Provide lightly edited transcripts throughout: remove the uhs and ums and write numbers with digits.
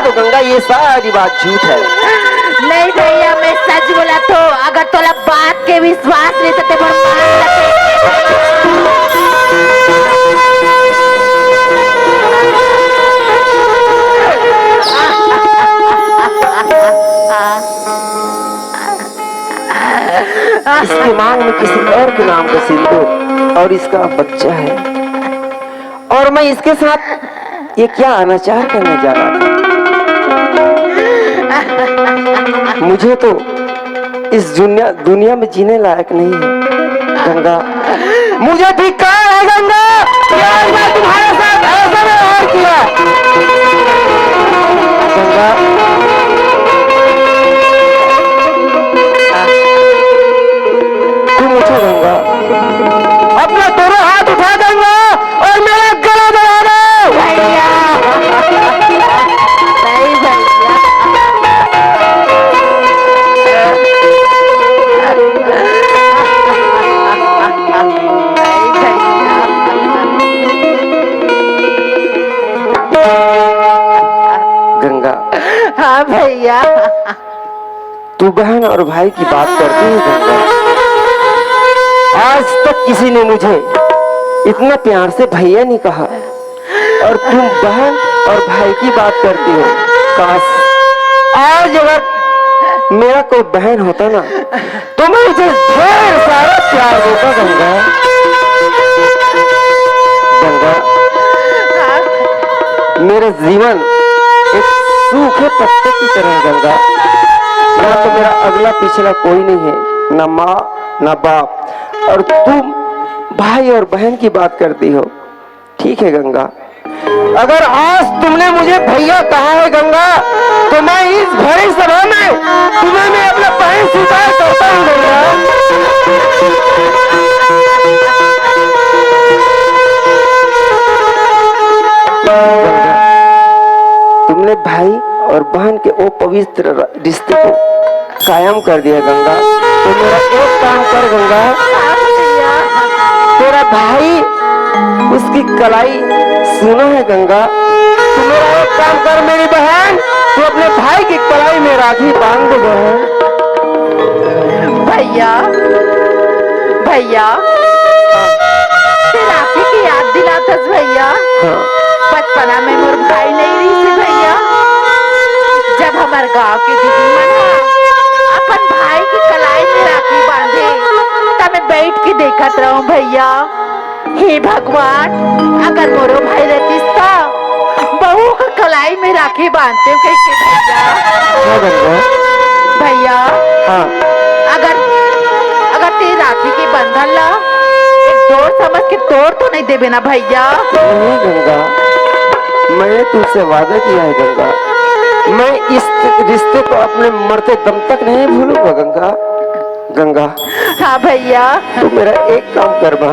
देखे तो गंगा ये सारी बात झूठ है। नहीं भैया मैं सच बोला तो अगर तोला बात के विश्वास नहीं तो तेरे इसके मांग में किसी और के नाम का सिंदूर और इसका बच्चा है और मैं इसके साथ ये क्या अनाचार करने जा रहा था। मुझे तो इस दुनिया में जीने लायक नहीं है गंगा। मुझे धिक्कार है गंगा, यार मैं तुम्हारे साथ ऐसा व्यवहार किया। गंगा तुम उठो गंगा, अपना दोनों हाथ उठा गंगा और मेरा गला दबा दो। भैया नहीं भैया गंगा हाँ भैया तू बहन और भाई की बात करती है गंगा। आज तक किसी ने मुझे इतना प्यार से भैया नहीं कहा और तुम बहन और भाई की बात करती हो। काश आज अगर मेरा कोई बहन होता ना तो मैं उसे ढेर सारा प्यार देता गंगा। गंगा मेरा जीवन एक सूखे पत्ते की तरह गंगा। ना तो मेरा अगला पिछला कोई नहीं है, ना माँ ना बाप, और तुम भाई और बहन की बात करती हो। ठीक है गंगा, अगर आज तुमने मुझे भैया कहा है गंगा तो मैं इस भरी सभा में तुम्हें मैं अपना बहन स्वीकार करता हूँ गंगा। तुमने भाई और बहन के वो पवित्र रिश्ते को कायम कर दिया गंगा। तो मेरा एक काम कर गंगा, तेरा भाई उसकी कलाई सुना है गंगा, तो मेरा एक काम कर मेरी बहन, तू अपने भाई की कलाई में राखी बांध दे बहन। भैया भैया राखी की याद दिलातस भैया। हाँ। बचपना में मोर भाई नहीं रही थी भैया, जब हमार गांव की दीदी मन अपन भाई की कलाई में राखी बांधे तब मैं बैठ के देखत रहूं भैया। हे भगवान, अगर मोरो भाई रहतीस तो बहू का कलाई में राखी बांधते कैसे भैया। भैया हाँ। अगर ते राखी के बंधन ला एक डोर समझ के तोड़ तो नहीं देबे ना भैया। नहीं गंगा, मैंने तुझसे वादा किया है गंगा, मैं इस रिश्ते को अपने मरते दम तक नहीं भूलूंगा गंगा। गंगा हाँ भैया। तू मेरा एक काम कर बा।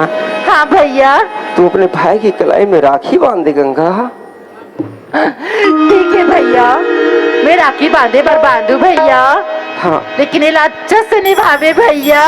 हाँ भैया। तू अपने भाई की कलाई में राखी बांध दे गंगा। ठीक है भैया, मैं राखी बांधे पर बांधू भैया। हाँ। लेकिन ये अच्छा से निभावे भैया।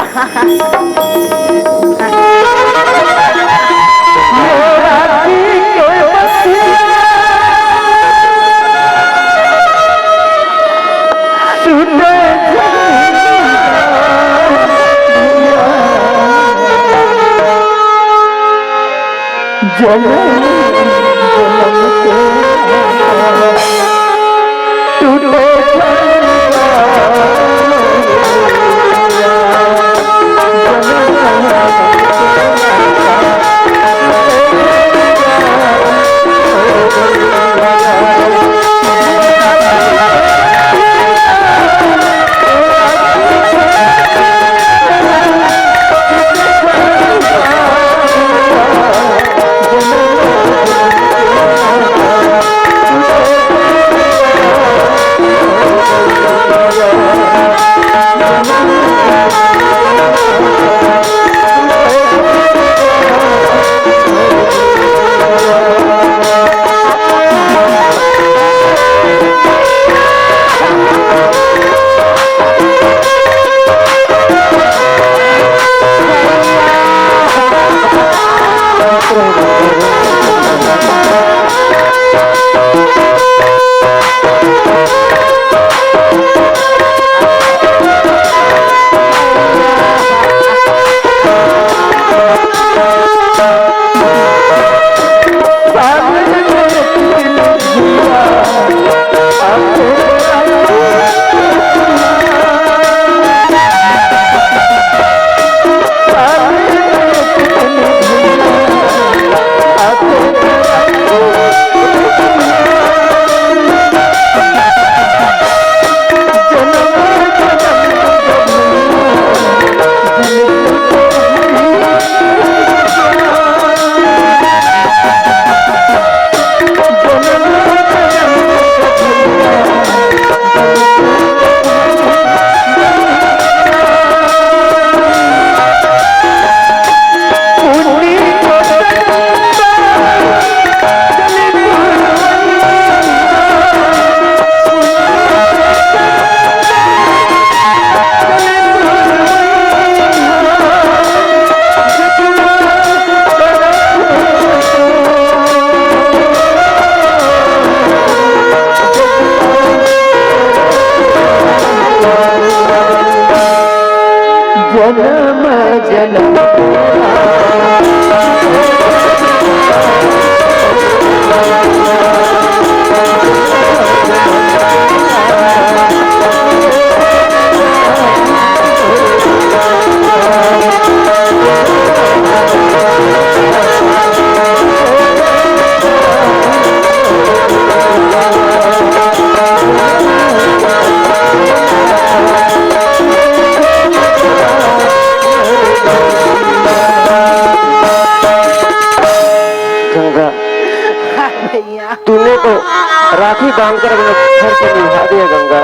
राखी बांधकर अपने फर्ज निभा दिया गंगा,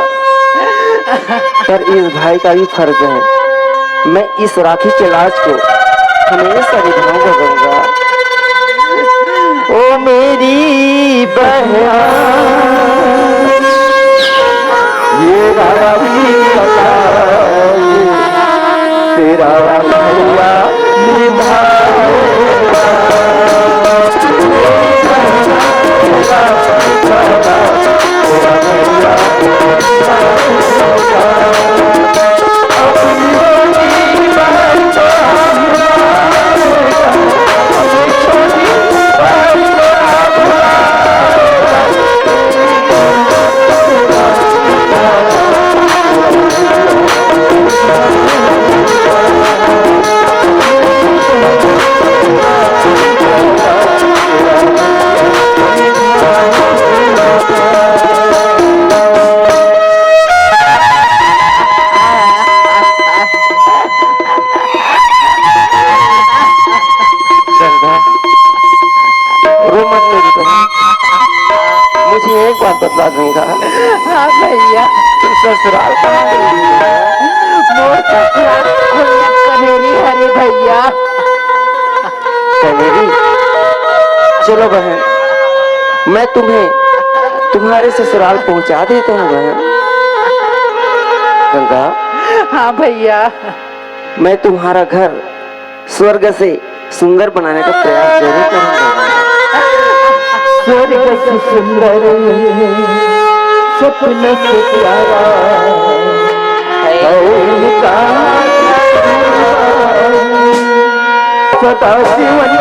पर इस भाई का भी फर्ज है, मैं इस राखी के लाज को हमेशा निभाऊंगा गंगा। ओ मेरी बहना ये राखी का तेरा भैया बतला गंगा। हाँ भैया, ससुराल मोर ससुराल कनेरी हरे भैया। कनेरी, चलो बहन, मैं तुम्हें तुम्हारे ससुराल पहुंचा देता हूँ बहन। गंगा, हाँ भैया, मैं तुम्हारा घर स्वर्ग से सुंदर बनाने का प्रयास जरूर करूंगा। स्वर्ग से सुंदर सपने से प्यारा सदा जीवन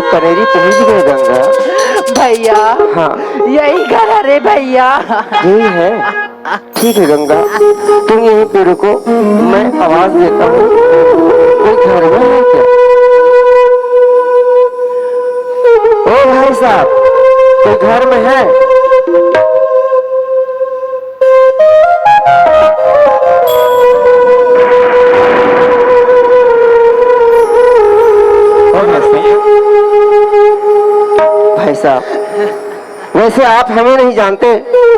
कनेरी पहुंच गए गंगा। भैया, हाँ यही घर है रे भैया। यही है, ठीक है गंगा, तुम यहीं पे रुको, मैं आवाज देता हूँ। कोई घर में है क्या? ओ भाई साहब, कोई घर में है? भाई साहब, वैसे आप हमें नहीं जानते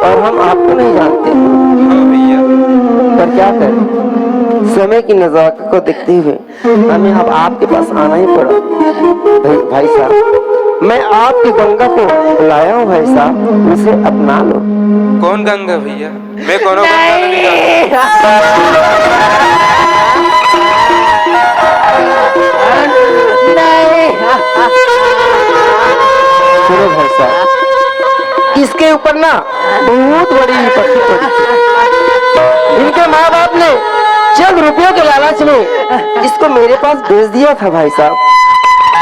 और हम आपको नहीं जानते, पर क्या करें, समय की नज़ाकत को देखते हुए हमें अब आपके पास आना ही पड़ा। भाई साहब, मैं आपकी गंगा को बुलाया हूँ भाई साहब, उसे अपना लो। कौन गंगा भैया? मैं कौन गंगा नहीं जानता। सुनो भाई साहब, इसके ऊपर ना बहुत बड़ी विपत्ति पड़ी। इनके माँ बाप ने चंद रुपयों के लालच में इसको मेरे पास भेज दिया था भाई साहब।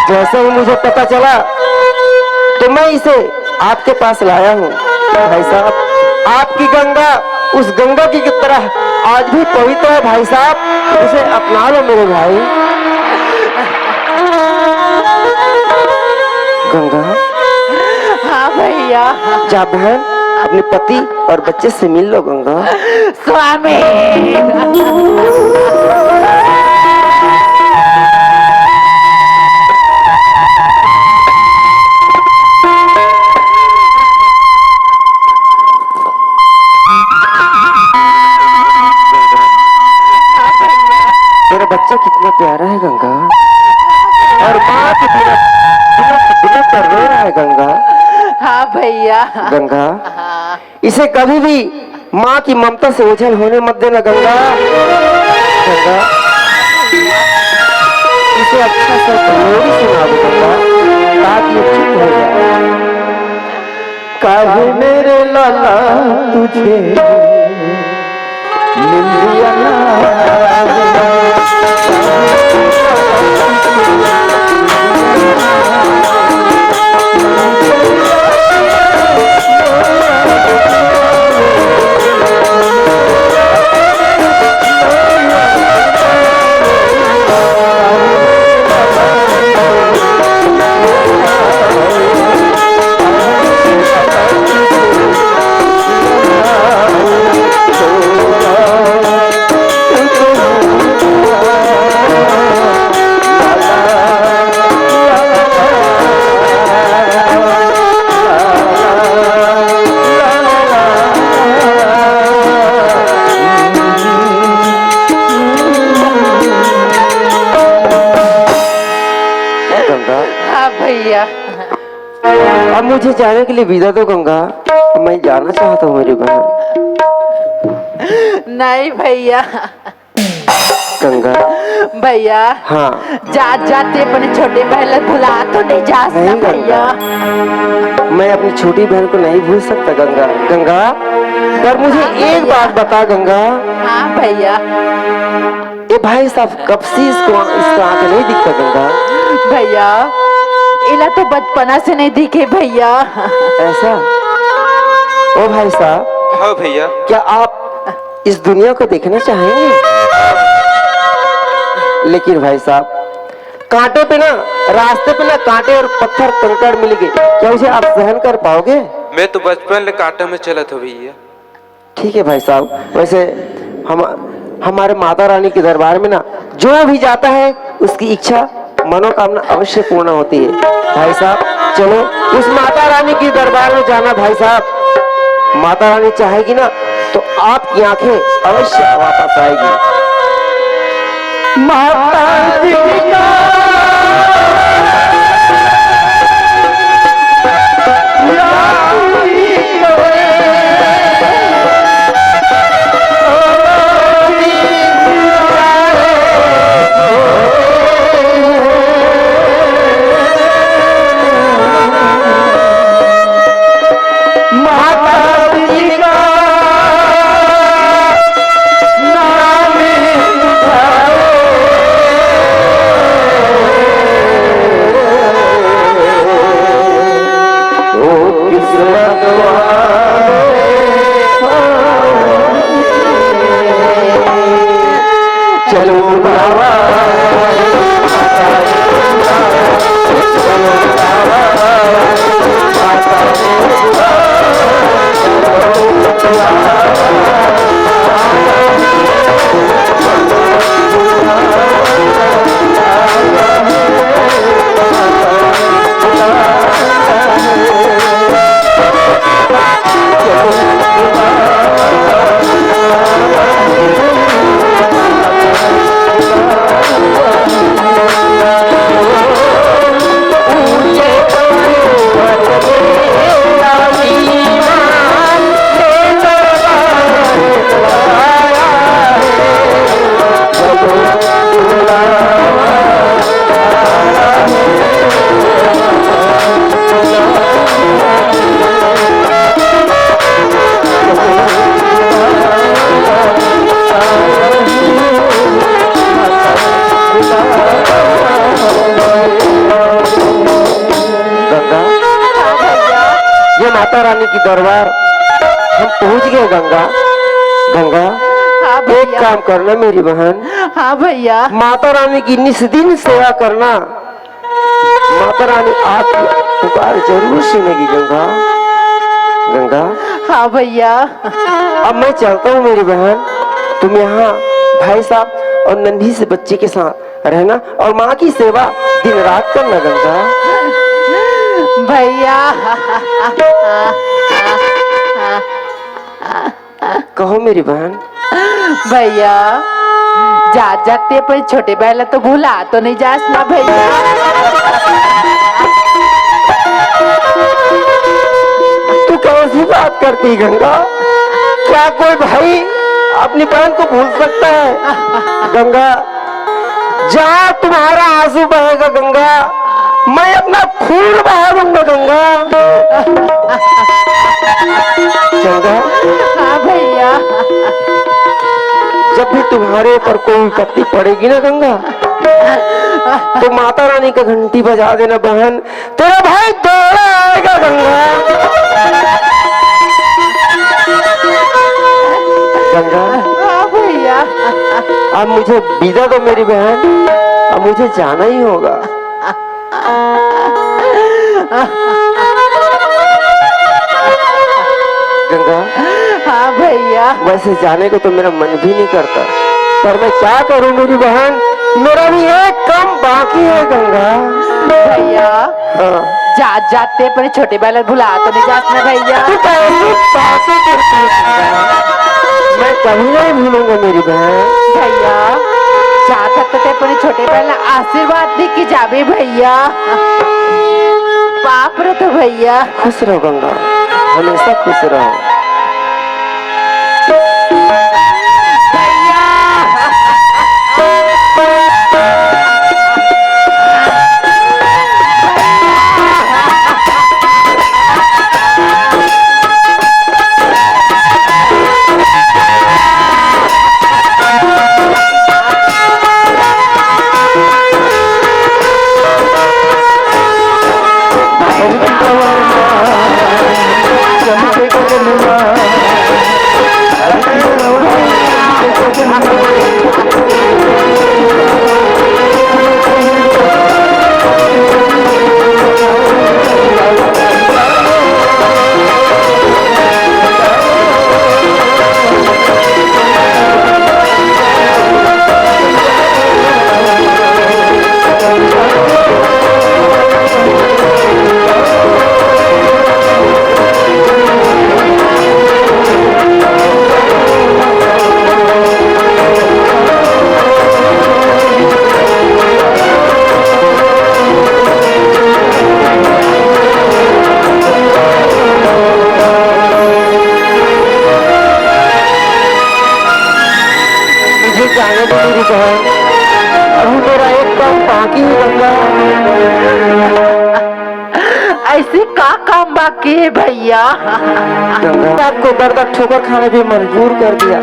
जैसे ही मुझे पता चला तो मैं इसे आपके पास लाया हूँ। भाई साहब, आपकी गंगा उस गंगा की तरह आज भी पवित्र है भाई साहब, उसे अपना लो मेरे भाई। गंगा, हाँ भैया। जा बहन, अपने पति और बच्चे से मिल लो गंगा। स्वामी, तेरा बच्चा कितना प्यारा है गंगा, और माँ की बिना कर रो रहा है गंगा। हाँ भैया। गंगा, इसे कभी भी माँ की ममता से ओझल होने मत देना गंगा। गंगा, इसे अच्छा सा लोरी सुना दो गंगा, ताकि ये चुप हो जाए। काहे मेरे लाला तुझे निंदिया ना गंगा, हाँ भैया। अब मुझे जाने के लिए विदा दो गंगा, मैं जाना चाहता हूँ मेरी बहन। नहीं भैया। गंगा, भैया हाँ जात जाते अपने छोटे बहन भुला तो नहीं जा नहीं सकता भैया। मैं अपनी छोटी बहन को नहीं भूल सकता गंगा। गंगा, पर मुझे एक बात बता गंगा, हाँ भैया। ये भाई साहब कब से इसका आंख नहीं दिखता गंगा? भैया इला तो बचपना से नहीं दिखे भैया। ऐसा? ओ भाई साहब, हाँ भैया। क्या आप इस दुनिया को देखना चाहेंगे? लेकिन भाई साहब, कांटे पे ना, रास्ते पे ना कांटे और पत्थर कंकड़ मिल गए, क्या उसे आप सहन कर पाओगे? मैं तो बचपन ले कांटा में चला था भैया। ठीक है भाई साहब, वैसे हमारे माता रानी के दरबार में ना जो भी जाता है उसकी इच्छा मनोकामना अवश्य पूर्ण होती है। भाई साहब चलो उस माता रानी के दरबार में जाना भाई साहब। माता रानी चाहेगी ना तो आपकी आंखें अवश्य वापस आएगी। माता जी का चलो बाबा माता रानी की दरबार हम पहुंच गए गंगा। गंगा हाँ एक भैया। काम करना मेरी बहन, हाँ भैया। माता रानी की निस्दिन सेवा करना। माता रानी आपकी पुकार जरूर सुनेगी गंगा। गंगा हाँ भैया। अब मैं चलता हूँ मेरी बहन, तुम यहाँ भाई साहब और नन्ही से बच्चे के साथ रहना और माँ की सेवा दिन रात करना गंगा। भैया कहो मेरी बहन। भैया जात जाते पर छोटे बहला तो भूला तो नहीं जास ना भैया। तू कौन सी बात करती गंगा? क्या कोई भाई अपनी बहन को भूल सकता है? गंगा जहाँ तुम्हारा आंसू बहेगा गंगा, मैं अपना खून बहा दूंगा गंगा। गंगा, हाँ भैया। जब भी तुम्हारे ऊपर कोई विपत्ति पड़ेगी ना गंगा, तो माता रानी का घंटी बजा देना बहन, तेरा भाई दौड़ा आएगा गंगा। गंगा, हाँ भैया। अब मुझे विदा दो मेरी बहन, अब मुझे जाना ही होगा। गंगा, हाँ भैया। वैसे जाने को तो मेरा मन भी नहीं करता, पर मैं क्या करूं मेरी बहन, मेरा भी एक काम बाकी है गंगा। भैया, हाँ। जात जाते अपने छोटे बैल भुला तो नहीं जात ना भैया। तू कैसी बातें करती है गंगा? मैं कभी नहीं भूलूंगा मेरी बहन। भैया, जात जाते अपने छोटे बैल आशीर्वाद दे के जावे भैया। पाप रे तो भैया। खुश रहो गंगा, हमेशा खुश रहो। अभी मेरा एक काम बाकी है गंगा। ऐसे का काम बाकी है भैया? गंगा, आपको दर्द ठोकर खाने पे मजबूर कर दिया,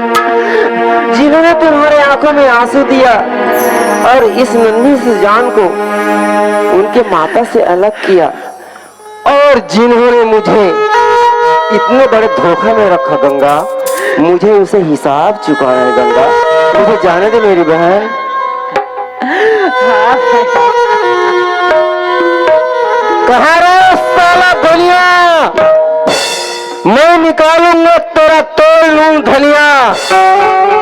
जिन्होंने तुम्हारे आंखों में आंसू दिया और इस नन्ही सी जान को उनके माता से अलग किया, और जिन्होंने मुझे इतने बड़े धोखा में रखा गंगा, मुझे उसे हिसाब चुकाना है गंगा। मुझे जाने दे मेरी बहन। कहाँ रहे साला दुनिया, मैं निकालूंगा तेरा तोड़ लूं धनिया,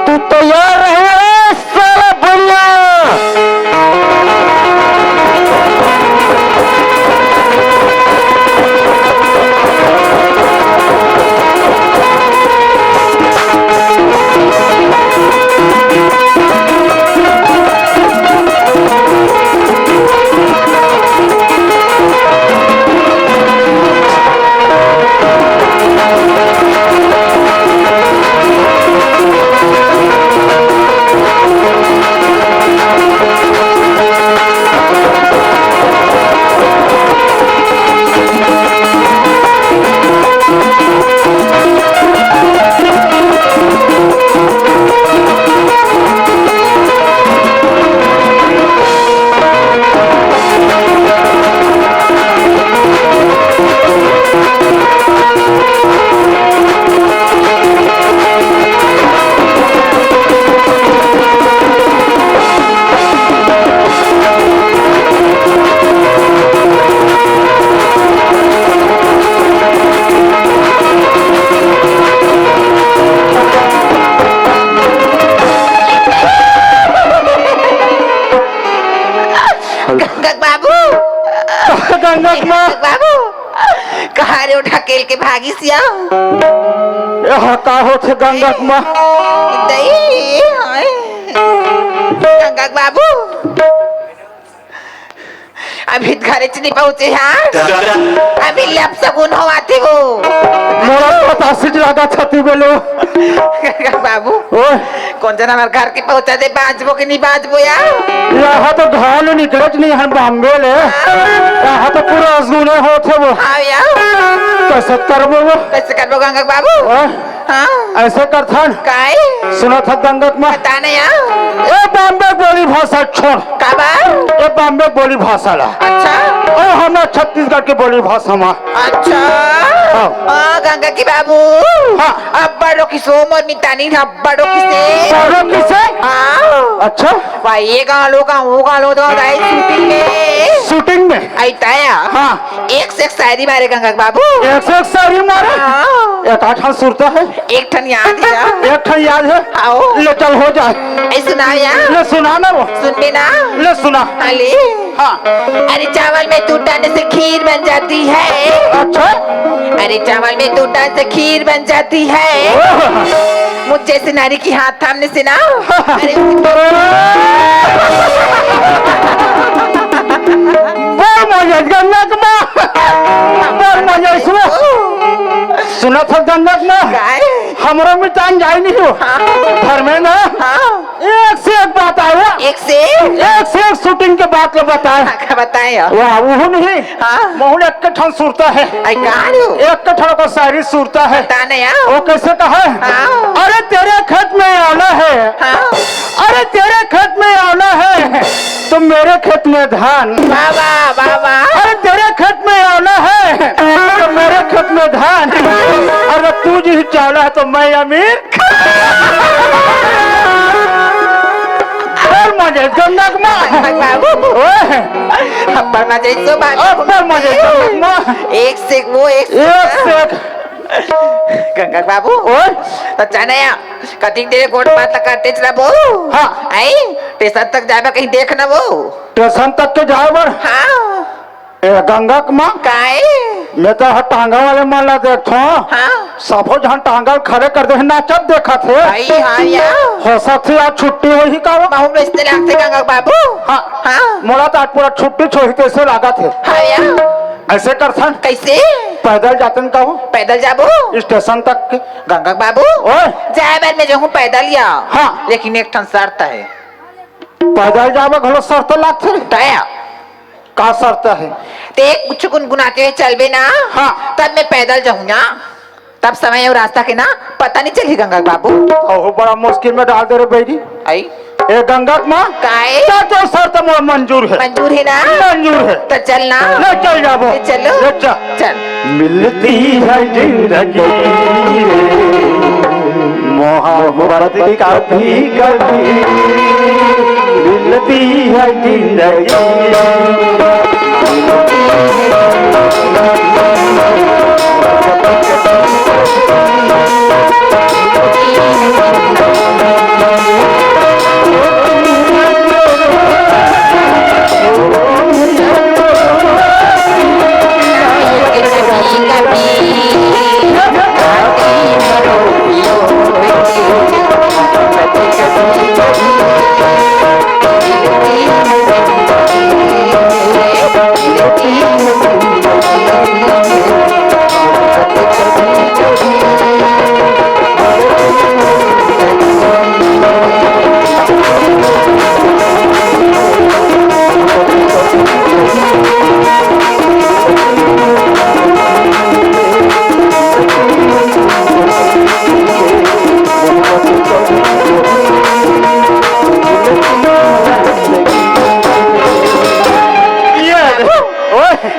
तू तैयार रहे साला दुनिया। बाबू कहाँ रे उठा केल के भागी सिया यहाँ का होते गंगा माँ दई गंगा बाबू अभी घरे च नहीं पहुंचे हैं, अभी लब सगुन हो आते हो मोरा पता सिट लगा छती बोलो गंगा बाबू कौन जना हमारे घर के पहुंचा दे बाजबो कि नहीं बाजबो यार यहाँ तो ढाल निकलत नहीं है बॉम्बे ले यहाँ तो पूरा अजूने होते वो हाँ यार कैसे करबो वो कैसे करबो गंगा बाबू हाँ ऐसे करथन काय सुना था गंगक में पता नहीं यार ए बॉम्बे बोली भाषा छोड़ काबा ए बॉम्बे बोली भाषा ला अच्छा ओ हमें छत्तीसगढ़ की बोली भाषा में अच्छा हाँ गंगा की बाबू हाँ। अब बड़ो की सोम और मितानी बड़ो किसे बड़ो किसे हाँ अच्छा भाई ये गालो का वो गालो तो दाई शूटिंग में शूटिंग में आइताया हाँ एक से एक शायरी मारे गंगा के बाबू एक से एक सारी मारे हाँ। एक आठ सुरता है एक ठन याद है एक ठन याद है आओ ले चल हो जाए ऐ सुनाओ यार ले सुना ना वो सुन भी ना ले सुना अरे हाँ अरे चावल में दूध डालने से खीर बन जाती है अच्छा अरे चावल में दूध डालने से खीर बन जाती है मुझ जैसे नारी की हाथ थामने से ना अरे सुना था गंगक में हमारा मिटान जाए नहीं हो घर में ना एक से एक बात आया एक से एक शूटिंग के बात लो बताए क्या बताए वाह वो नहीं मोहन एक ठन सुरता है आई कहाँ हो एक ठन को शायरी सुरता है बताने यार वो कैसे कहा अरे तेरे खेत में आना है अरे तेरे खेत में आना है तो मेरे खेत में धान बाबा बाबा अरे तेरे खेत में आना है तो मेरे खेत में धान अरे तू जी चावला है तो मैं अमीर मजे गंगक बाबू अब्बर मजे तो अब्बर मजे गंगक एक से वो एक से गंगा बाबू तो जाने या कटिंग तेरे गोड़ पात करते चला वो हाँ आई स्टेशन तक जाए कहीं देखना वो स्टेशन तक के जाए बर हाँ गंगक माँ काय मैं तो टांगा वाले मान ला देखो हाँ सफो जहाँ टांगा खड़े कर दे नाचत देखा थे आई हाँ यार हो सकती आज छुट्टी हुई का बहुत रिश्ते लगते गंगा बाबू हाँ हाँ मोड़ा तो आज पूरा छुट्टी छोड़ी कैसे लगा थे हाँ यार ऐसे करथन कैसे पैदल जातन का हो पैदल जाबो स्टेशन तक के गंगा बाबू ओए जाए बार में जाऊँ पैदल या हाँ लेकिन एक ठन शर्त है पैदल जावे घलो शर्त लागते तया का शर्त है ते कुछ गुनगुनाते हुए चलबे ना हाँ तब मैं पैदल जाऊंगा तब समय और रास्ता के ना पता नहीं चली गंगा बाबू ओहो बड़ा मुश्किल में डाल दे रे बेटी आई ए गंगक माँ काहे तो शर्त मंजूर है मंजूर है ना मंजूर है तो चलना ले चल जाबो ले चलो ले चल चल मिलती है जिंदगी मोहब्बत का भी कभी मिलती है जिंदगी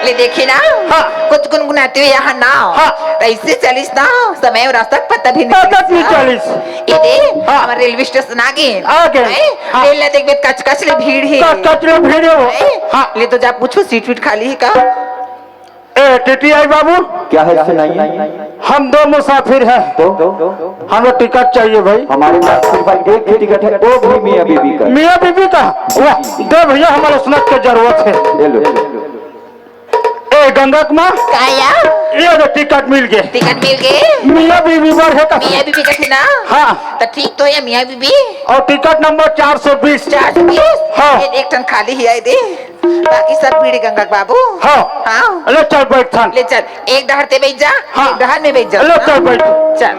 ले देखी ना कुछ गुनगुनाते हुए यहाँ ना ऐसे चलिस ना समय और रास्ता पता भी नहीं चलिस ये दे हमारे रेलवे स्टेशन आ गए रेल ने देख कच कच ले भीड़ है कच ले भीड़ है ले तो जा पूछो सीट वीट खाली है का ए टीटीआई बाबू क्या है सुनाइए। हम दो मुसाफिर हैं तो हमें टिकट चाहिए भाई हमारे पास सिर्फ एक ही टिकट है वो भी मियाँ बीबी का। मियाँ बीबी का वाह दे भैया हमारे सुनत की जरूरत है ले लो ए गंगक माँ काया ये जो टिकट मिल गए टिकट मिल गए मियाँ बीबी पर है का मियाँ बीबी का थी ना हाँ तो ठीक तो है मियाँ बीबी और टिकट नंबर 420 हाँ ये एक टन खाली ही आई दे बाकी सब भीड़ गंगा बाबू हाँ हाँ ले चल बैठ थान ले चल एक डहर बैठ जा हाँ। एक डहर में बैठ जा ले चल बैठ चल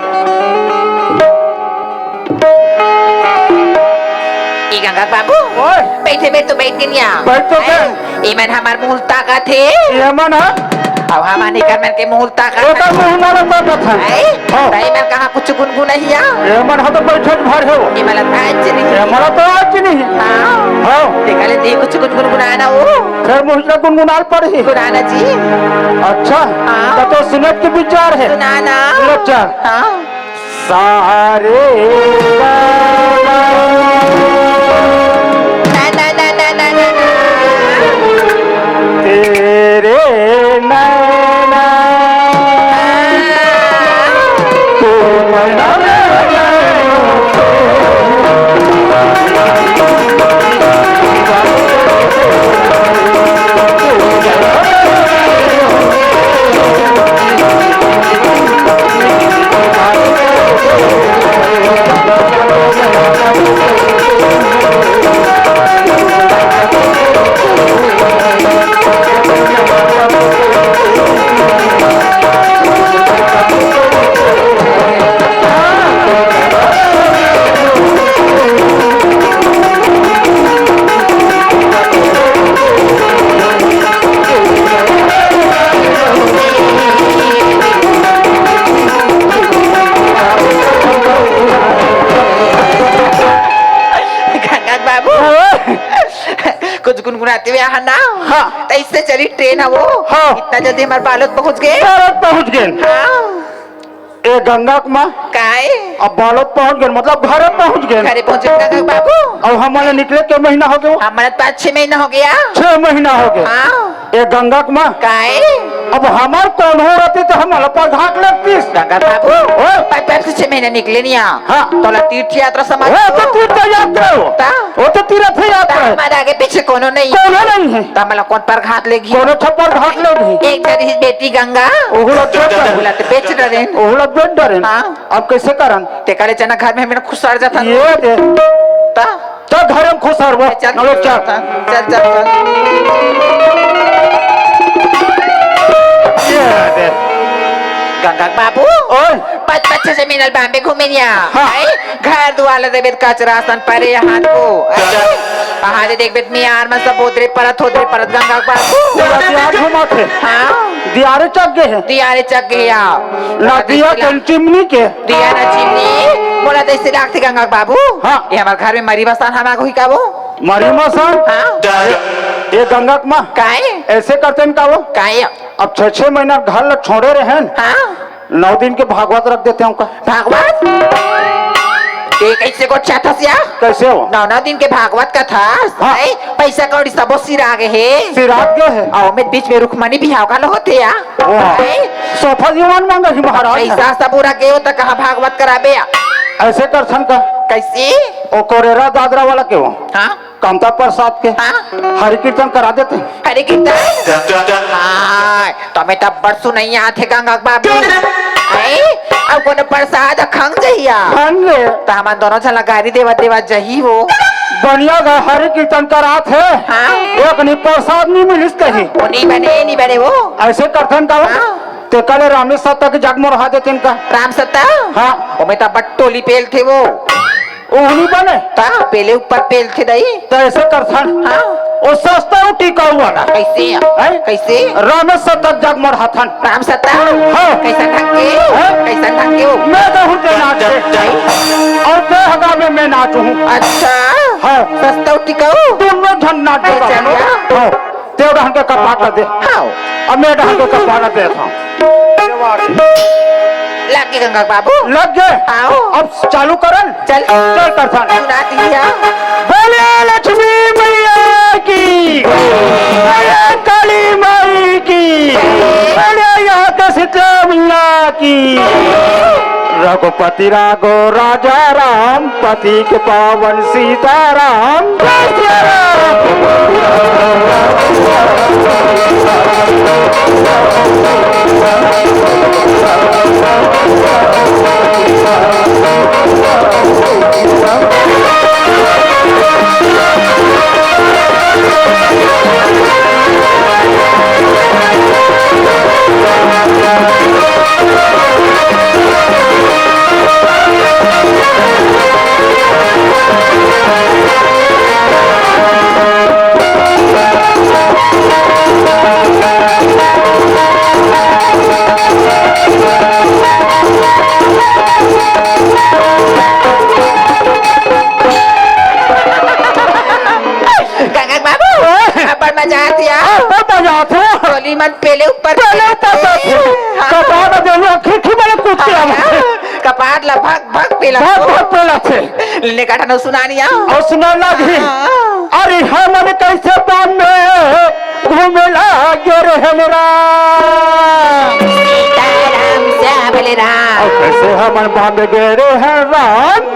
गंगा बाबू ओए बैठे बैठ तो बैठ गया बैठ तो गए। इमन हमार मूल ताकत है ये मन है अब हमारे घर में के मूल ताकत एकर महीना ला ताकत है हाँ। नहीं मैं कहा कुछ गुनगुन नहीं है ये मन है तो बैठे भर हो इमन आज नहीं ये मन तो आज नहीं हाँ हाँ देखा ले दे कुछ गुनगुनाना वो फिर मुझे गुनगुनाल पड़ी गुनाना जी अच्छा हाँ। तो सुनत के विचार है सुनाना विचार हाँ सारे ना ना ना ना ना ना ना तेरे नैना कुछ गुनगुनाते हुए यहाँ ना हाँ। तो इससे चली ट्रेन है वो हाँ। इतना जल्दी हमारे बालोद पहुँच गए भारत पहुंच गए हाँ ए गंगा माँ काहे अब बालोद पहुंच गए मतलब भारत पहुंच गए घरे पहुँचे गंगा बाबू अब हमारे निकले के महीना हो गया हमारा 5-6 महीना हो गया 6 महीना हो गए हाँ ए गंगा माँ काहे अब हमार कौन हो रहती तो हम पर घाट लगती गंगा बाबू ओए। 5-6 महीने निकले नहीं हाँ। तो तीर्थ यात्रा समाज वो तो तीर्थ यात्रा हो ता? वो तो तीर्थ यात्रा है हमारे आगे पीछे कोनो नहीं कौन नहीं है तो हमारा कौन पर घाट लेगी कौन छप्पर घाट लगी एक जरी बेटी गंगा ओहुला बेट बोला तो बेच रहे ओहुला बेट डरे हाँ। अब कैसे करन ते करे जना घर में मेरा खुश सड़ जाता ये दे ता तो घर में खुश हरबो चल चलो चल चल चल चल ये दे गंगा बाबू ओए 5-6 महीने बॉम्बे घूमे निया हाँ। घर दुआला दे बेद कचरा सन परे यहाँ को कहाँ दे देख बेद मियार में सब होदरे परत गंगा बाबू पूरा दियार घुमा थे हाँ दियारे चक गए हैं दियारे चक गया ना दिया के चिमनी के दिया ना चिमनी बोला तो इससे लागते गंगा बाबू हाँ। ये हमारे घर में मरी बसान हमारा को ही का वो मारी मसान हाँ ये गंगा माँ काहे ऐसे करते हैं का वो काहे अब 6 महीना घर ल छोड़े रहे हाँ 9 दिन के भागवत रख देते हैं उनका भागवत एक ऐसे को चाहता सिया कैसे हो 9 दिन के भागवत का था हाँ। पैसा कौड़ी सबो सिर आगे है सिरात गए है और में बीच में रुकमणी भी हाव का होते या सोफा जीवन मांगा ही महाराज पैसा सब पूरा के हो तो कहाँ भागवत कराबे ऐसे कर सन का कैसे ओ कोरेरा दादरा वाला के हो हाँ कामता प्रसाद के हाँ हरि कीर्तन करा देते हैं। अरे कीर्तन हाँ तो मैं तब बरसू नहीं आते गंगा बाबू अब कोने प्रसाद खंग जहिया खाएंगे तो हमारे दोनों चला गाड़ी देवा जही वो बढ़िया गा हरि कीर्तन करा थे हाँ एक नहीं प्रसाद नहीं मिलिस कहीं वो नहीं बने वो ऐसे करते हैं का हाँ। ते कले रामेश सत्ता के जग मोरहा देते हैं का राम सत्ता हाँ वो मैं तब बट्टोली पेल थे वो उन्हीं बने ता पेले ऊपर पेल थे दई तो ऐसे करते हैं हाँ वो सस्ता वो टीका हुआ ना कैसे हैं? कैसे रामेश सत्ता जग मोरहा था राम सत्ता हाँ। कैसा ढंगे हाँ। कैसा ढंगे वो मैं कहूँ ते नाचे और ते हगा में मैं नाचू हूँ अच्छा हाँ सस्ता उठी कहो दोनों झन नाच अच्छा, हाँ ते ढंग के कपाट दे हाँ अब मैं ढंग के कपाट दे था लग गए गंगा बाबू लग गए आओ अब चालू करन चल चल करसान सुना दिया बोले लक्ष्मी मैया की बोले काली माई की बोले यहाँ के सीता मैया की रघुपति राघो राजा राम पति के पावन सीताराम जय श्री राम जाते हो गोली मत पहले ऊपर पहले कपाट देलो खिड़की में कूदते आवे कपाट ला भग भग पेला बहुत बहुत पहला थे ले काटा न सुनानिया और सुना लगी अरे हमन कैसे पान में घूमेला गिर हमरा सीताराम श्यामल राम और कैसे हमन पान में गिरे हैं राम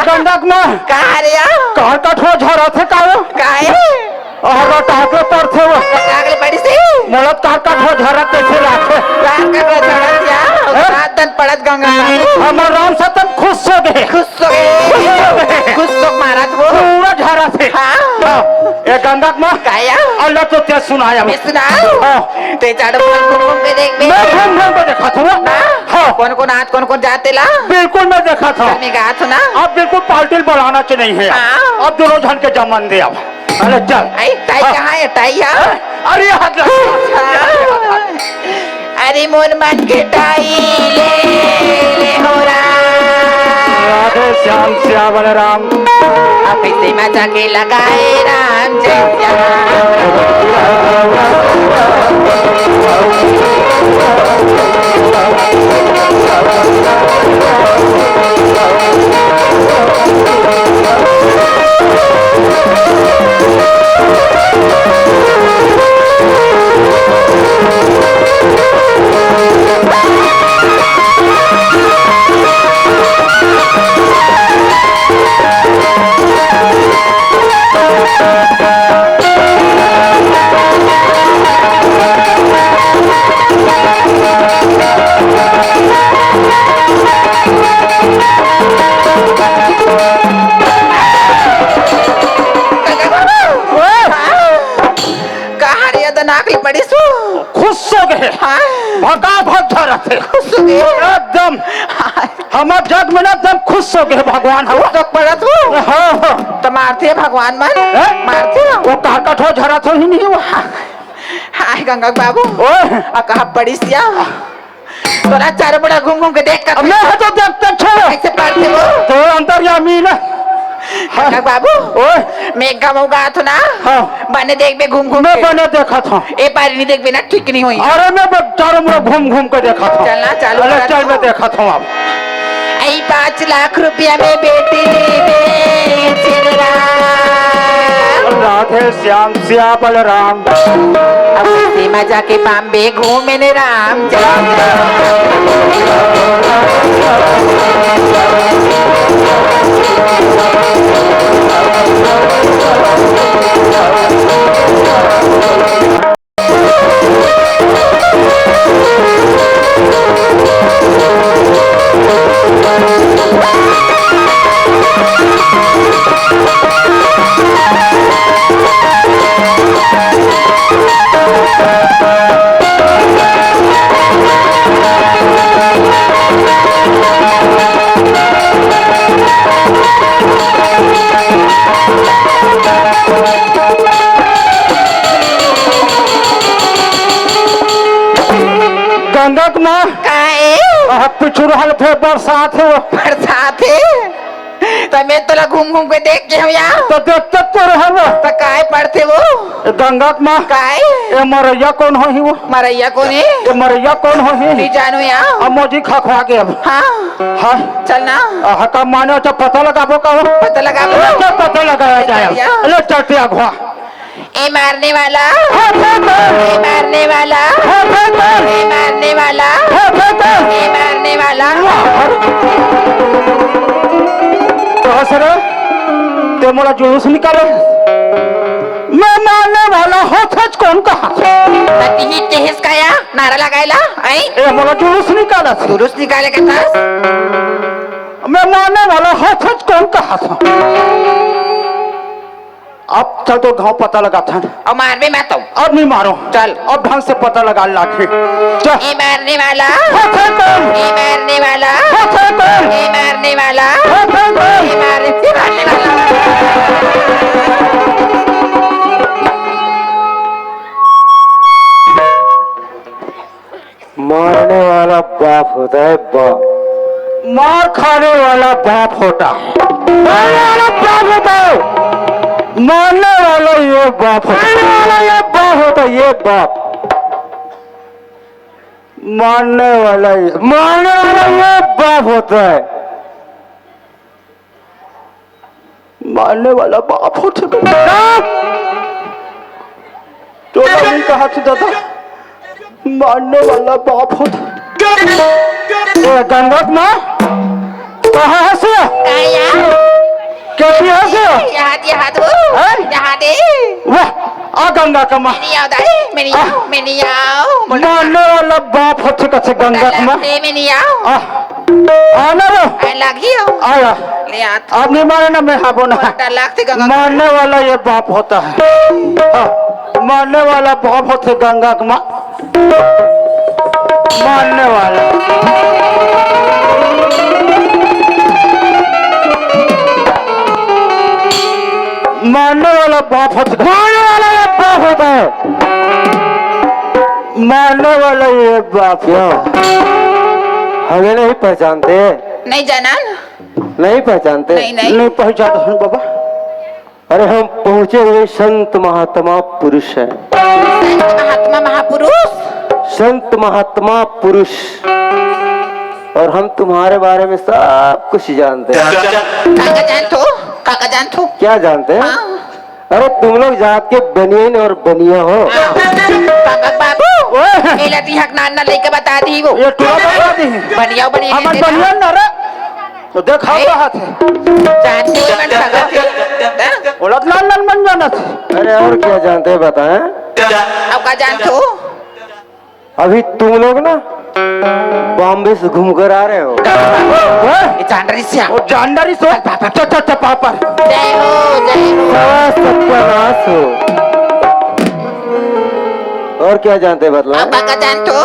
गंडक में कहा रे कहाँ कठो झरा थे कायो काहे और टाके पर थे वो आगले बड़ी से मोलत कहाँ कठो झरा कैसे लाखे रात का चढ़ा दिया रात दिन पड़त गंगा हमर राम सतन खुश हो गए खुश तो महाराज वो पूरा झरा थे हाँ ये गंडक में काया अल्लाह तो क्या सुनाया मैं सुना ते चाड़ो घूम के देख मैं घूम घूम के देखा था हाँ कौन कौन आज कौन कौन जाते ला बिल्कुल मैं देखा था मैं कहा था ना अब बिल्कुल पार्टी बढ़ाना चाहिए नहीं है हाँ। अब दोनों जन के जमन दे अब अरे चल आई टाई कहाँ है टाई अरे हाथ अरे मोर मन के टाई ले हो राधे श्याम श्याम राम अब इसे मजा के लगाए राम जय बड़ी सु खुश हो गए भगा भग झरा थे एकदम हमार जग में एकदम खुश हो गए भगवान हो तो पड़त हो हाँ तो मारते भगवान मन मारते वो कहाँ कठो झरा था ही नहीं वो हाय गंगा बाबू आ कहा पड़ी सिया तोरा चारों बड़ा घूम घूम के देख कर मैं तो देखता छोड़ो कैसे पढ़ते हो तो अंदर यामी ना गंगा बाबू मैं गाँव गा था ना बने देख में घूम घूम मैं बने देखा था ए पारी नहीं देख बिना ठीक नहीं हुई अरे मैं चारों मुड़ा घूम घूम के देखा था चलना चालू अरे चल मैं देखा था आप 5 लाख रुपया में बेटी बेच राधे श्याम श्या बलराम अब सीमा जाके बॉम्बे घूमे ने राम गंगक माँ पिछुर हल थे बरसात है बरसात है तो मैं तोला घूम घूम के देख के हम यहाँ तो देखते तो रहे तो काय पढ़ते वो गंगक माँ काय ये मरैया कौन हो ही वो मरैया कौन है ये मरैया कौन हो ही नहीं जानो यहाँ अब मोजी खा खा के अब हाँ हाँ चलना हका माने तो पता लगाबो का पता लगा पता लगाया जाए अरे चटिया घुआ ए मारने वाला ए मारने वाला ए मारने वाला ए मारने वाला कहा सर ते मोला जुलूस निकाले मैं मारने वाला हो सच कौन कहा ही तेहस काया नारा लगायला आई ए मोला जुलूस निकाला जुलूस निकाले के पास मैं मारने वाला हो सच कौन कहा था अब चल तो गाँव पता लगा था और मार भी मैं तो अब नहीं मारो चल अब ढंग से पता लगा लाखे चल ये मारने वाला होते कौन ये मारने वाला होते कौन ये मारने वाला होते कौन ये मारने वाला मारने वाला बाप होता है बाप, मार खाने वाला बाप होता है मारने वाला बाप होता है मारने वाला ये बाप होता है ये बाप होता है, ये बाप मारने वाला ये बाप होता है। मारने वाला बाप होता है तो नहीं कहा था दादा मारने वाला बाप होता है गंगा माँ कहाँ है से काया कैसी है से यहाँ दो यहाँ दे वाह आ गंगा का माँ मेरी आओ दाई मेरी आओ मारने वाला बाप होते कैसे गंगा का माँ मेरी आओ आना रो आई लगी हो आया ले आ अब नहीं मारे ना मैं हाबो ना डर लगती गंगा मारने वाला ये बाप होता है हाँ, मारने वाला बाप होते गंगा का माँ मारने वाला मारने वाला बाप होता है मारने वाला ये बाप होता है मारने वाला ये बाप क्यों हमें नहीं पहचानते? नहीं जाना नहीं पहचानते? नहीं पहचानता हूँ बाबा अरे हम पहुंचे हुए संत महात्मा पुरुष हैं, महात्मा महापुरुष संत महात्मा पुरुष, और हम तुम्हारे बारे में सब कुछ जानते हैं। काका जान तो क्या जानते हैं? अरे तुम लोग जात के बनियन और बनिया हो। काका बाबू ये लती हक नाना लेके बता दी वो ये टोला बता दी बनिया बनिया हमन बनिया न रे तो देखा रहा थे जानते हो मन सगा ओलत लाल लाल मन जाना थे अरे और क्या जानते हैं बताएं? अब का जान तो अभी तुम लोग ना बॉम्बे से घूम कर आ रहे हो। ये जानदारी से वो जानदारी सो चाचा पापा जय हो सत्यानाश हो। और क्या जानते हैं बतला? अब का जान तो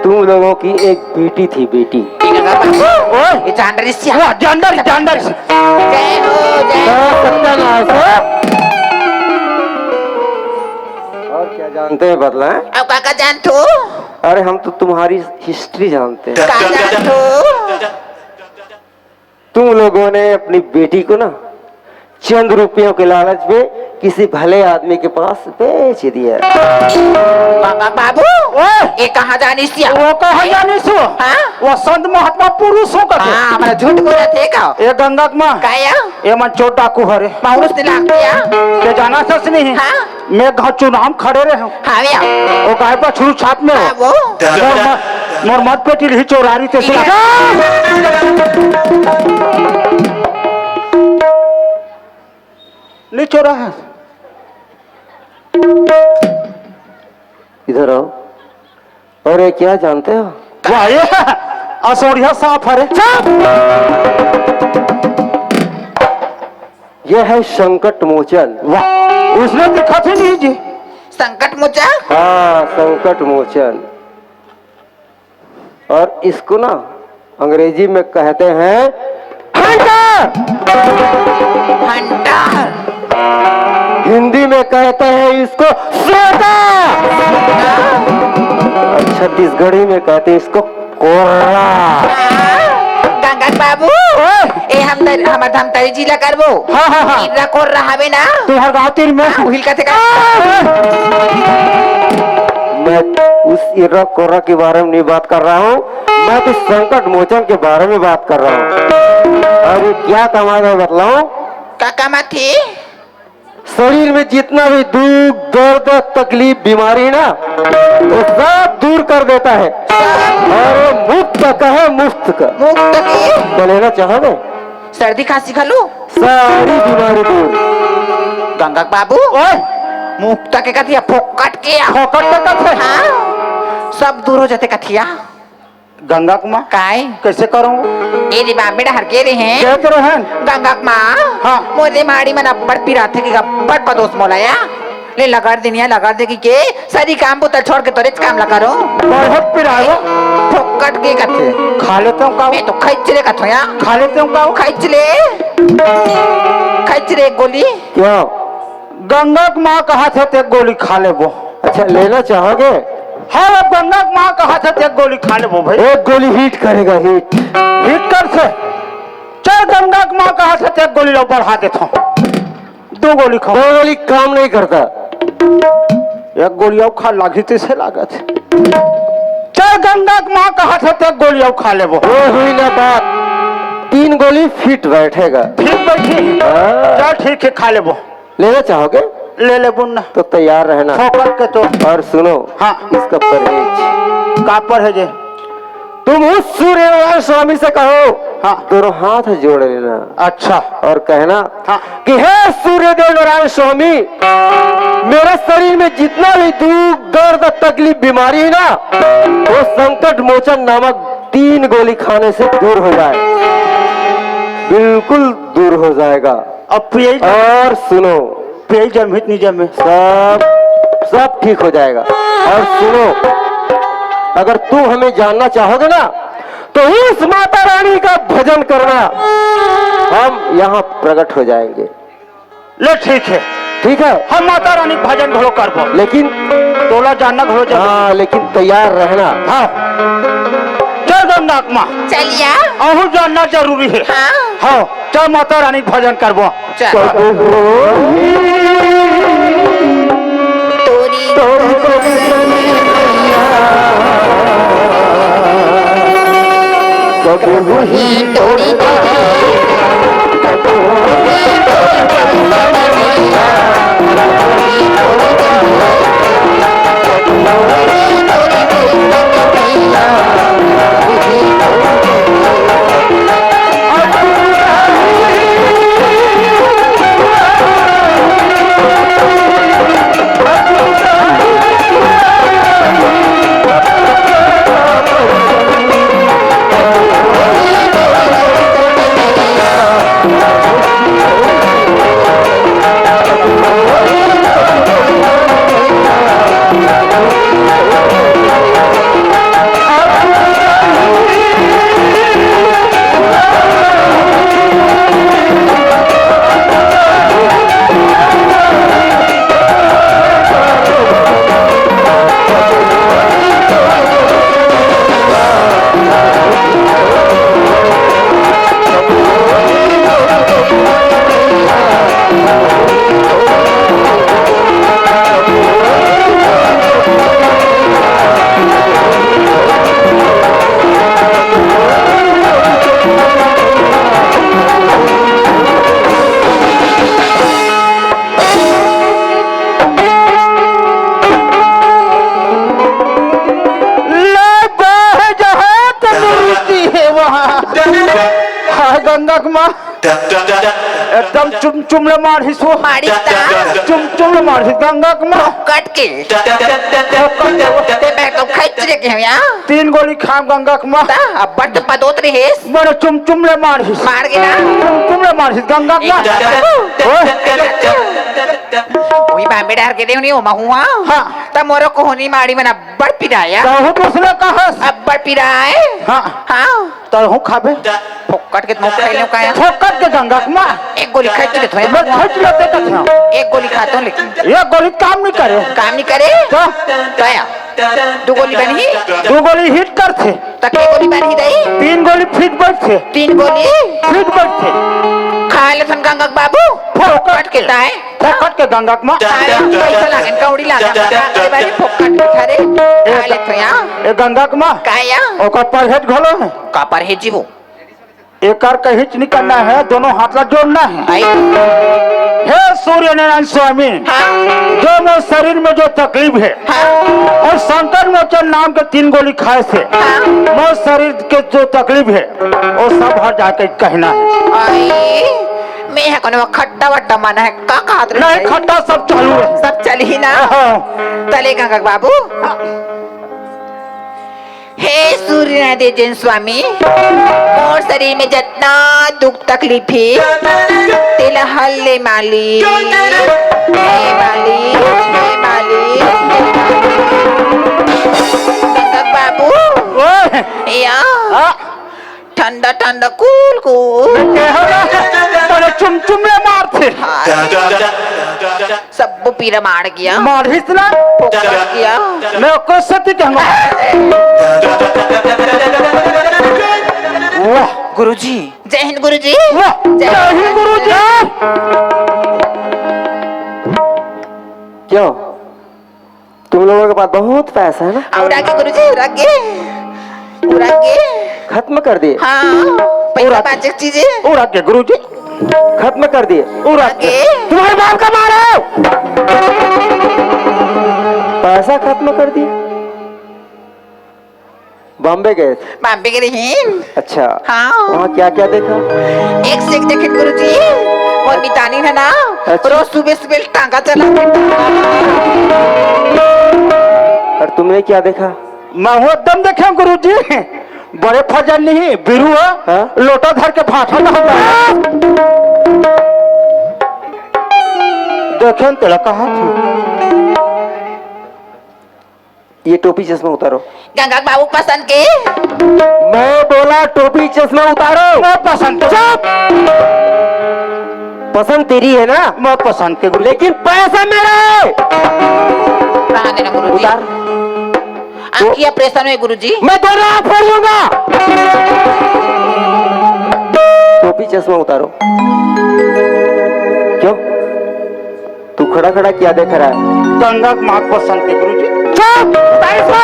तुम लोगों की एक बेटी थी, बेटी। ये जानदारी से जानदारी जय हो सत्यानाश हो। और क्या जानते हैं बतला? अब का जान तो अरे हम तो तुम्हारी हिस्ट्री जानते हैं। का जान तो तुम लोगों ने अपनी बेटी को ना चंद रुपयों के लालच में किसी भले आदमी के पास बेच दिया। काका बाबू ये कहाँ जानी सी वो कहाँ जाने सो हाँ वो संत महात्मा पुरुष हो कथे हाँ हमारा झूठ बोला थे का ये गंगा माँ काया ये मन चोट डाकू हरे माउस ने लाग दिया के जाना सच नहीं है हाँ मैं घर चुनाव खड़े रहे हूँ हाँ भैया वो गाय पर छुरू छाप में हाँ, हो वो मोर मत पेटी रही चोरारी ते नहीं चोरा है इधर आओ। और ये क्या जानते हो? वाह ये असोड़िया साफ हरे ये है संकट मोचन। वाह उसने दिखा थे नहीं जी संकट मुझा हाँ संकट मोचन। और इसको ना अंग्रेजी में कहते हैं हंटर हिंदी में कहते हैं इसको सोदा, और छत्तीसगढ़ी में कहते हैं इसको कोर्रा। गंगा बाबू ए हम धमतरी जिला करबो हाँ। इरा कोर रहावे ना तुम्हारे गाँव तीर में उहिल का थे का मैं उस इर्रा कोर्रा के बारे में नहीं बात कर रहा हूँ, मैं तो संकट मोचन के बारे में बात कर रहा हूँ। और ये क्या कमाल है बतलाऊं? काका माथी शरीर में जितना भी दुख दर्द तकलीफ बीमारी है ना वो सब दूर कर देता है और वो मुफ्त का है, मुफ्त का। मुफ्त की क्या लेना चाहोगे? सर्दी खांसी खा लो सारी बीमारी दूर। गंगा बाबू ओए मुफ्त के कथिया फोकट के फोकट के कथे हाँ सब दूर हो जाते कथिया गंगा कुमार काय कैसे करूं? ए रे बाप बेटा हर के रे हैं क्या करो हैं? गंगा माँ हाँ। मोरे माड़ी मन अब्बड़ पिरा थे कि गब्बड़ पदोस मोलाया ले लगा देनिया लगा दे कि के सारी काम बोतल छोड़ के तोरे काम लगा रो बहुत पिराओ फोकट के कथे खा लेता हूँ मैं तो खैच ले कथो या खा लेते हूँ खैच ले एक गोली क्यों? गंगा की माँ कहा थे ते गोली खा ले वो। अच्छा लेना चाहोगे? हाँ अब गंगा की माँ कहा थे ते गोली खा ले वो भाई। एक गोली हीट करेगा, हीट। हिट कर से चल गंगा की माँ कहा थे ते गोली लो बढ़ा देता हूँ 2 गोली खाओ। 2 गोली काम नहीं करता। एक गोली और खा लागी से लागत चल गंगा की माँ कहा थे ते गोली और खा ले वो हुई ना बात, 3 गोली फिट बैठेगा। ठीक बैठी चल ठीक है खा ले वो। लेना चाहोगे? ले बुन्ना तो तैयार रहना। फोकट के तो और सुनो हाँ इसका परहेज का परहेज तुम उस सूर्यनारायण स्वामी से कहो हाँ 2 हाथ जोड़ लेना अच्छा और कहना हाँ कि हे सूर्यदेव नारायण स्वामी मेरे शरीर में जितना भी दुख दर्द तकलीफ बीमारी है ना वो संकट मोचन नामक 3 गोली खाने से दूर हो जाए, बिल्कुल दूर हो जाएगा। अब पिए और सुनो पिए जमित नहीं जमे सब ठीक हो जाएगा। और सुनो अगर तू हमें जानना चाहोगे ना तो इस माता रानी का भजन करना, हम यहाँ प्रकट हो जाएंगे। ले ठीक है हम माता रानी भजन घोड़ो करबो लेकिन तोला जानना घोड़ो जा हाँ लेकिन तैयार रहना। हाँ चल गंगा माँ चलिया अहू जानना जरूरी है। हाँ हाँ चल माता रानी भजन करबो चल तोरी तोरी गंगा माँ एकदम चुमले मार हिसो मारी चुमले मार हिस गंगा माँ कट के ते मैं तो खैच ले के या 3 गोली खा गंगा माँ अब बट पदोत रे हेस बड़े चुमले मार हिस मार के ना चुमले मार हिस गंगा माँ ओई बांबे डार के देवनी ओ महुआ हाँ त मोरो कोहनी माड़ी में अब्बड़ पिराया कहू तो उसने कहा अब्बड़ पिराए हाँ हाँ तो हूँ खाबे फोकट के मुंह खाइलो का फोकट के गंगा माँ एक गोली खैच ले थोए मैं खर्च लेते कथा एक गोली खाता हूं लेकिन ये गोली काम नहीं करे काम नहीं करे तो आया 2 गोली बनी 2 गोली हिट कर थे तक एक गोली बनी दई 3 गोली फिट बैठ थे 3 गोली फिट बैठ थे खा ले सन गंगा बाबू फोकट के ताए फोकट के गंगा माँ पैसा लागन कौड़ी लागन का बारी फोकट के थारे खा ले थया ए गंगा माँ काया ओकर परहेज घलो है का पर है जीवो एक कार का हिच नहीं करना है, दोनों हाथ ला जोड़ना है। आई हे सूर्य नारायण स्वामी, हाँ जो मेरे शरीर में जो तकलीफ है हाँ और संकट मोचन नाम के 3 गोली खाए से हाँ मेरे शरीर के जो तकलीफ है वो सब हट जाके कहना है। आई मैं है कोने खट्टा वट्टा माना है का खात रे नहीं खट्टा सब चालू है। सब चली ही ना हाँ। तले गंगा बाबू हे सूर्य देजन स्वामी मोर शरीर में जितना दुख तकलीफ है तेला हल्ले माली हे माली हे माली गंगा बाबू ओए, या हाँ, ठंडा ठंडा कूल कूल तेरे चुमचुमे मारते सब पीरा मार गया मारिस ना पोकर किया मैं को सत्य कहूंगा। वाह गुरुजी जय हिंद गुरुजी वाह, जय हिंद गुरुजी। क्यों तुम लोगों के पास बहुत पैसा है ना, और आगे गुरुजी और आगे खत्म कर दिए, हाँ पैसा पाचक चीजें और आगे गुरुजी खत्म कर दिए। और आगे आगे तुम्हारे बाप का मारो। पैसा खत्म कर दिए। बॉम्बे गए थे? बॉम्बे के रही अच्छा, हाँ वहाँ क्या क्या देखा? एक से एक देखे गुरुजी और मितानी है ना अच्छा। रोज सुबह सुबह टांगा चला और तुमने क्या देखा? मैं वो दम देखे गुरुजी, बड़े फजल नहीं बिरू हाँ? लोटा धर के फाटा देखे तेरा कहा ये टोपी चश्मा उतारो। गंगा बाबू पसंद के मैं बोला टोपी चश्मा उतारो। मैं पसंद पसंद तेरी है ना, मैं पसंद के गुरु। लेकिन पैसा मेरा है। कहाँ देना गुरुजी उतार। आंखी ऑपरेशन है गुरुजी मैं दोनों आँख फोड़ लूंगा। टोपी चश्मा उतारो। क्यों तू खड़ा खड़ा क्या देख रहा है? गंगा माँ पसंद के गुरुजी। चुप! उतार इसको।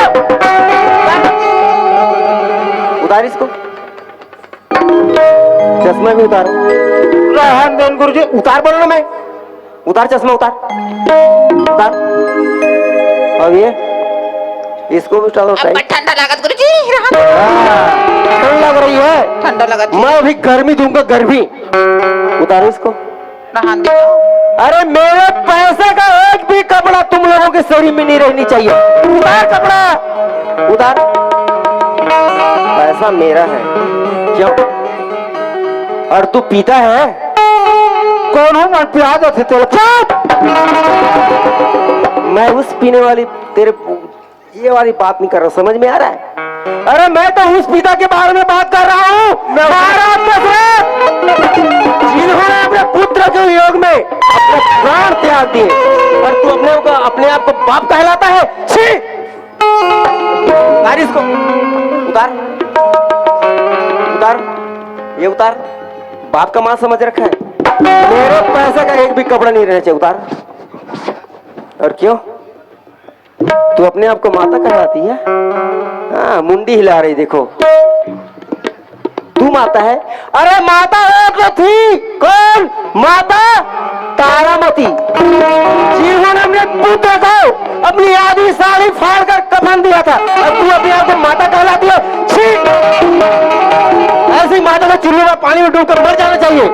उतार इसको। चश्मा भी उतारो। रहन देन गुरुजी। उतार बोलो ना, मैं उतार चश्मा उतार। उतार। अब ये इसको भी उतारो। अब ठंडा लागत गुरुजी ठंड लग रही है, ठंडा लागत मैं अभी गर्मी दूंगा, गर्मी। उतारो इसको। रहन देना अरे मेरे पैसे का एक भी कपड़ा तुम लोगों के शरीर में नहीं रहनी चाहिए। उतार कपड़ा, उतार। पैसा मेरा है। क्यों? और तू पीता है? कौन हूँ मैं? प्याज थे तेरे। मैं उस पीने वाली तेरे ये वाली बात नहीं कर रहा, समझ में आ रहा है? अरे मैं तो उस पिता के बारे में बात कर रहा हूँ जिन्होंने अपने पुत्र के योग में अपने प्राण त्याग दिए, और तू अपने आप को बाप कहलाता है? छी! उतार इसको। उतार, उतार, ये उतार। बाप का मां समझ रखा है। मेरे पैसे का एक भी कपड़ा नहीं रहना चाहिए। उतार। और क्यों तू अपने आप को माता कहलाती है? हाँ, मुंडी हिला रही, देखो तू माता है। अरे माता एक तो थी, कौन माता? तारामती, जिन्होंने अपने पुत्र को अपनी आधी साड़ी फाड़ कर कफन दिया था, और तू अपने आप को माता कहलाती है? छी! ऐसी माता को चूल्हे में पानी में डूबकर मर जाना चाहिए।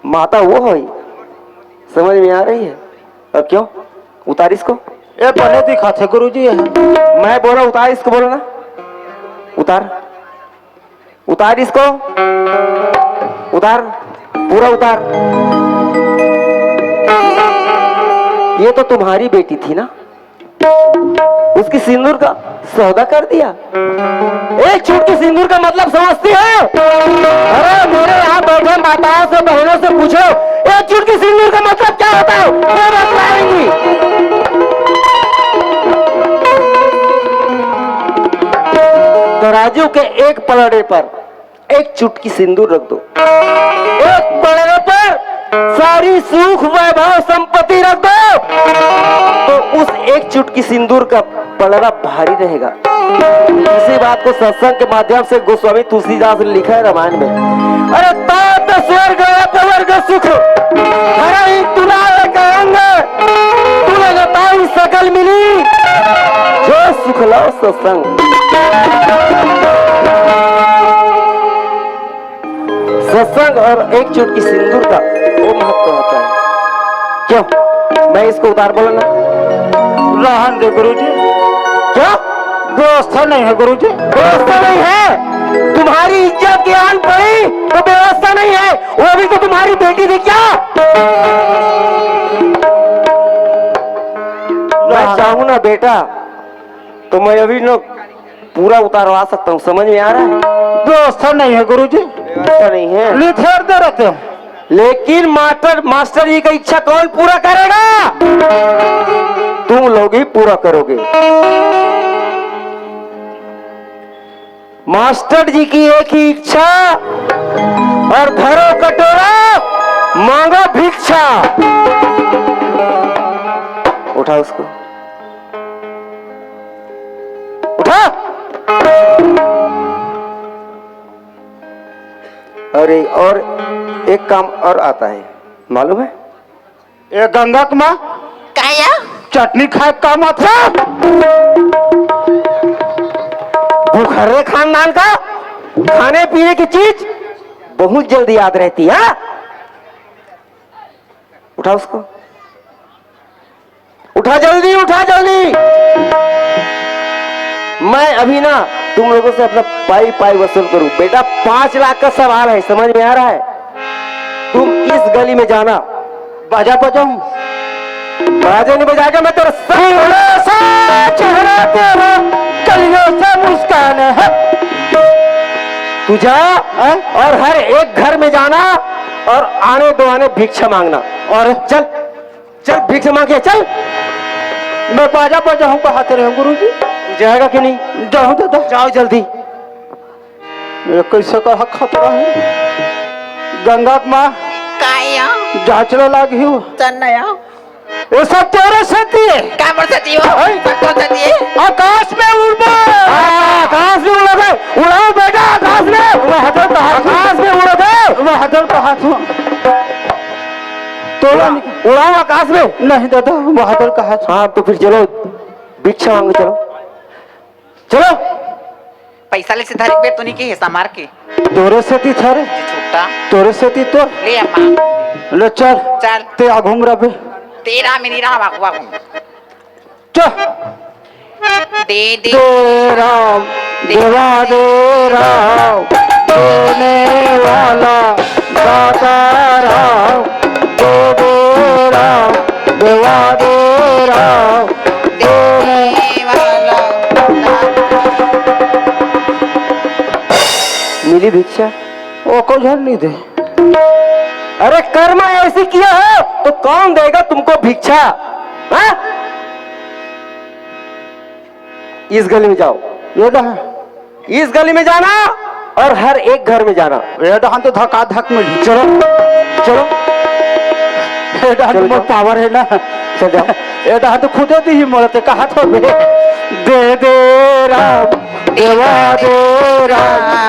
माता वो है, समझ में आ रही है? और क्यों? उतार इसको। ये बने दिखाते गुरुजी है। मैं बोला उतार इसको, बोलो ना। उतार, उतार इसको। उतार, पूरा उतार। ये तो तुम्हारी बेटी थी ना, उसकी सिंदूर का सौदा कर दिया। एक चुटकी सिंदूर का मतलब समझती है? अरे मेरे यहाँ बैठे माताओं से, बहनों से पूछो, एक चुटकी सिंदूर का मतलब क्या होता है? वो बताएंगी। तराजू के एक पलड़े पर एक चुटकी सिंदूर रख दो, एक पलड़े पर सारी सुख वैभव संपत्ति रख दो, तो उस एक चुटकी सिंदूर का पलड़ा भारी रहेगा। इसी बात को सत्संग के माध्यम से गोस्वामी तुलसीदास ने लिखा है रामायण में। अरे तात स्वर्ग अपवर्ग सुख हरहि तुलाय कहंग तुल गताई सकल मिली जो सुख लो सत्संग। सत्संग और एक चुटकी सिंदूर का वो महत्व होता है। क्यों मैं इसको उतार बोला ना? रहन दे गुरुजी, क्या व्यवस्था नहीं है गुरुजी। व्यवस्था नहीं है? तुम्हारी इज्जत की आन पड़ी तो व्यवस्था नहीं है, वो भी तो तुम्हारी बेटी थी क्या? मैं चाहूं ना बेटा तो मैं अभी न पूरा उतारवा सकता हूँ, समझ में आ रहा है? व्यवस्था नहीं है गुरुजी, व्यवस्था नहीं है। लिथेर दे रहते हो। लेकिन मास्टर जी का इच्छा कौन पूरा करेगा? तुम लोग ही पूरा करोगे। मास्टर जी की एक ही इच्छा, और धरो कटोरा मांगो भिक्षा। उठा उसको, उठा। अरे और एक काम और आता है, मालूम है? ये गंगा की माँ काया चटनी खाए काम आता। भूखर्रे खानदान का खाने पीने की चीज बहुत जल्दी याद रहती है। उठा उसको, उठा जल्दी, उठा जल्दी। मैं अभी ना तुम लोगों से अपना पाई पाई वसूल करूं। बेटा 5 लाख का सवाल है, समझ में आ रहा है? तुम इस गली में जाना, बाजा बजाऊं? बाजा नहीं बजाएगा मैं तेरा चेहरा तेरा कलियों से मुस्कान है। तू जा और हर एक घर में जाना और आने दो आने भिक्षा मांगना। और चल चल भिक्षा मांग के चल। मैं बाजा बजाऊं कहते रहे गुरुजी। जाएगा कि नहीं? जाऊं दादा। जाओ जल्दी। ये कैसे का खतरा है? गंगा की माँ काया जांचने लगी हो। चन्नया ये सब तेरे से दिए। क्या मर सकती हो? तो सकती आकाश में उड़ो। आकाश में उड़ा दे, उड़ाओ बेटा आकाश में। आकाश में उड़ा दे। मैं हदर का हाथ हूँ तो उड़ाओ आकाश में। नहीं दादा, मैं हदर का हाथ। हाँ तो फिर चलो भिक्षा मांगो, चलो चलो। पैसा ले सिद्धार्थ पे तो नहीं के हिस्सा मार के तोरे से ती थारे, छूटा तोरे से ती तो ले अम्मा ले चल चल ते आ घूम रहा बे। तेरा मेरी रहा वाकुआ चल दे दे दे राम देवा दे राम देने वाला दाता राम दे राम देवा दे राम देने वाला मिली भिक्षा? वो को झल नहीं दे। अरे कर्म ऐसी किया हो तो कौन देगा तुमको भिक्षा? हाँ? इस गली में जाओ, ये दहा इस गली में जाना और हर एक घर में जाना। ये दहा तो धक्का धक मिली। चलो चलो ये दहा चलो, तो चलो। पावर है ना। चल जाओ। ये दहा तो खुद दी ही मरते कहा तो बे। दे दे राम देवा दे राम